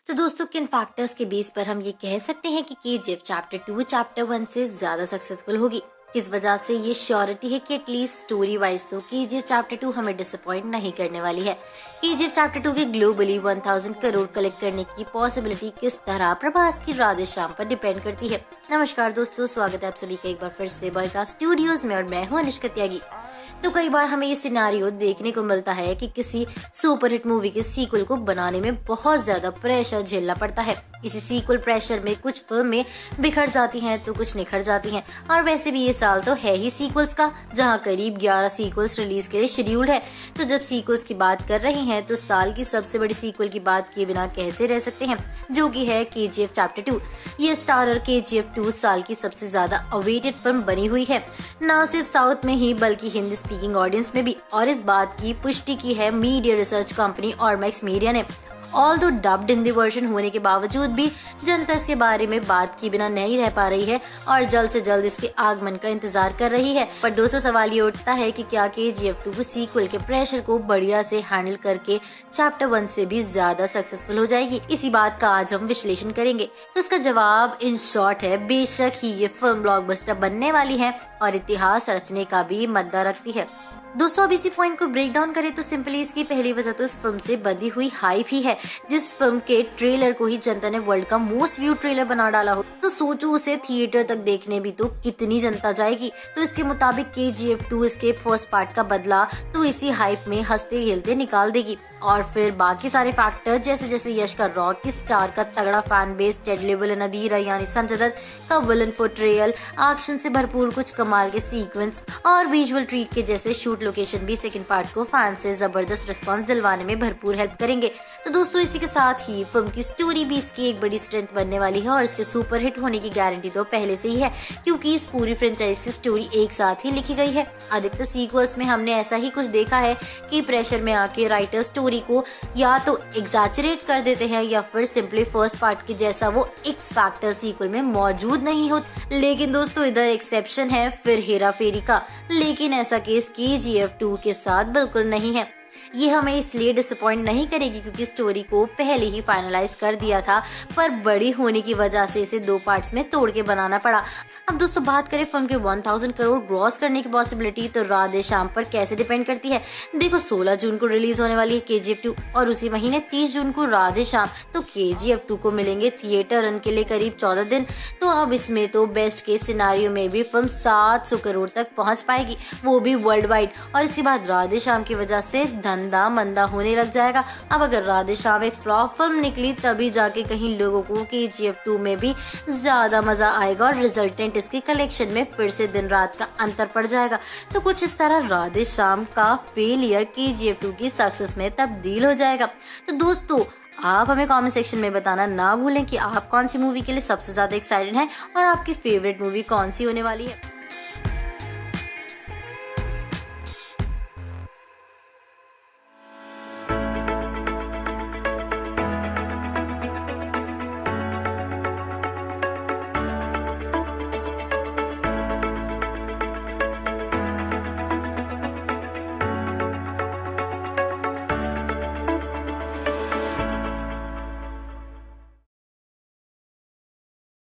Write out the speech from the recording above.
तो दोस्तों किन फैक्टर्स के बेस पर हम ये कह सकते हैं कि केजीएफ चैप्टर 2 चैप्टर 1 से ज्यादा सक्सेसफुल होगी? किस वजह से ये श्योरिटी है कि एटलीस्ट स्टोरी वाइज तो केजीएफ चैप्टर 2 हमें डिसअपॉइंट नहीं करने वाली है? केजीएफ चैप्टर 2 के ग्लोबली 1000 करोड़ कलेक्ट करने की पॉसिबिलिटी किस तरह प्रभास की राधे श्याम पर डिपेंड करती है? नमस्कार दोस्तों, स्वागत है आप सभी का एक बार फिर से बॉलीवुड स्टूडियोज में और मैं हूं अनुष्का त्यागी। तो कई बार हमें ये सिनारियो देखने को मिलता है कि किसी सुपरहिट मूवी के सीक्वल को बनाने में बहुत ज्यादा प्रेशर झेलना पड़ता है। इसी सीक्वल प्रेशर में कुछ फिल्में बिखर जाती हैं तो कुछ निखर जाती हैं। और वैसे भी ये साल तो है ही सीक्वल्स का, जहां करीब 11 सीक्वल्स रिलीज के लिए शेड्यूल्ड है। तो जब सीक्वल्स की बात कर रहे हैं तो साल की सबसे बड़ी सीक्वल की बात किए बिना कैसे रह सकते हैं, जो कि है केजीएफ चैप्टर 2। ये स्टारर केजीएफ 2 साल की सबसे ज्यादा अवेटेड फिल्म बनी हुई है, न सिर्फ साउथ में ही बल्कि हिंदी स्पीकिंग ऑडियंस में भी। और इस बात की पुष्टि की है मीडिया रिसर्च कंपनी और मैक्स मीडिया ने। ऑल्दो डब्ड हिंदी वर्जन होने के बावजूद भी जनता इसके बारे में बात किए बिना नहीं रह पा रही है और जल्द से जल्द इसके आगमन का इंतजार कर रही है। पर दोस्तों सवाल ये उठता है कि क्या केजीएफ 2 सीक्वल के प्रेशर को बढ़िया से हैंडल करके चैप्टर 1 से भी ज्यादा सक्सेसफुल हो जाएगी? इसी बात का आज हम विश्लेषण करेंगे। तो इसका जवाब इन शॉर्ट है, बेशक ही ये फिल्म ब्लॉकबस्टर बनने वाली है और इतिहास रचने का भी मद्दा रखती है। दोस्तों अब इसी पॉइंट को ब्रेक डाउन करें तो सिंपली इसकी पहली वजह तो इस फिल्म से बंधी हुई हाइप ही है। जिस फिल्म के ट्रेलर को ही जनता ने वर्ल्ड का मोस्ट व्यू ट्रेलर बना डाला हो, तो सोचो उसे थिएटर तक देखने भी तो कितनी जनता जाएगी। तो इसके मुताबिक केजीएफ 2 इसके फर्स्ट पार्ट का बदला तो इसी हाइप में हंसते खेलते निकाल देगी। और फिर बाकी सारे फैक्टर जैसे जैसे यश का रॉक स्टार का तगड़ा फैन बेस, टेड विलन अधीरा यानी संजय दत्त का विलन पोर्ट्रेयल, एक्शन से भरपूर कुछ कमाल के सीक्वेंस और विजुअल ट्रीट के जैसे शूट लोकेशन भी सेकंड पार्ट को फैन से जबरदस्त रिस्पांस दिलवाने में भरपूर हेल्प करेंगे। तो दोस्तों इसी के साथ ही फिल्म की स्टोरी भी इसकी एक बड़ी स्ट्रेंथ बनने वाली है और इसके सुपर हिट होने की गारंटी तो पहले से ही है, क्योंकि इस पूरी फ्रेंचाइज की स्टोरी एक साथ ही लिखी गई है। अधिकतर सीक्वल्स में हमने ऐसा ही कुछ देखा है कि प्रेशर में आके राइटर स्टोरी को या तो एग्जैजरेट कर देते हैं या फिर सिंपली फर्स्ट पार्ट की जैसा वो एक्स फैक्टर सीक्वल में मौजूद नहीं होता। लेकिन दोस्तों इधर एक्सेप्शन है फिर हेरा फेरी का, लेकिन ऐसा केस केजीएफ 2 के साथ बिल्कुल नहीं है। ये हमें इसलिए डिसअपॉइंट नहीं करेगी क्योंकि स्टोरी को पहले ही फाइनलाइज कर दिया था, पर बड़ी होने की वजह से इसे 2 पार्ट्स में तोड़ के बनाना पड़ा। अब दोस्तों बात करें फिल्म के 1000 करोड़ ग्रॉस करने की पॉसिबिलिटी, तो राधे श्याम पर कैसे डिपेंड करती है। देखो 16 जून को रिलीज होने वाली है केजीएफ 2 और उसी महीने 30 जून को राधे श्याम। तो केजीएफ 2 को मिलेंगे थिएटर रन के लिए करीब 14 दिन। तो अब इसमें तो बेस्ट केस सिनारियो में भी फिल्म 700 करोड़ तक पहुंच पाएगी, वो भी वर्ल्ड वाइड। और इसके बाद राधे श्याम की वजह से धंधा मंदा होने लग जाएगा। अब अगर राधे श्याम एक फ्लॉप फिल्म निकली तभी जाके कहीं लोगों को केजीएफ 2 में भी ज्यादा मजा आएगा और रिजल्टेंट इसके कलेक्शन में फिर से दिन रात का अंतर पड़ जाएगा। तो कुछ इस तरह राधे श्याम का फेलियर केजीएफ 2 की सक्सेस में तब्दील हो जाएगा। तो दोस्तों आप हमें कमेंट सेक्शन में बताना ना भूलें कि आप कौन सी मूवी के लिए सबसे ज्यादा एक्साइटेड हैं और आपकी फेवरेट मूवी कौन सी होने वाली है।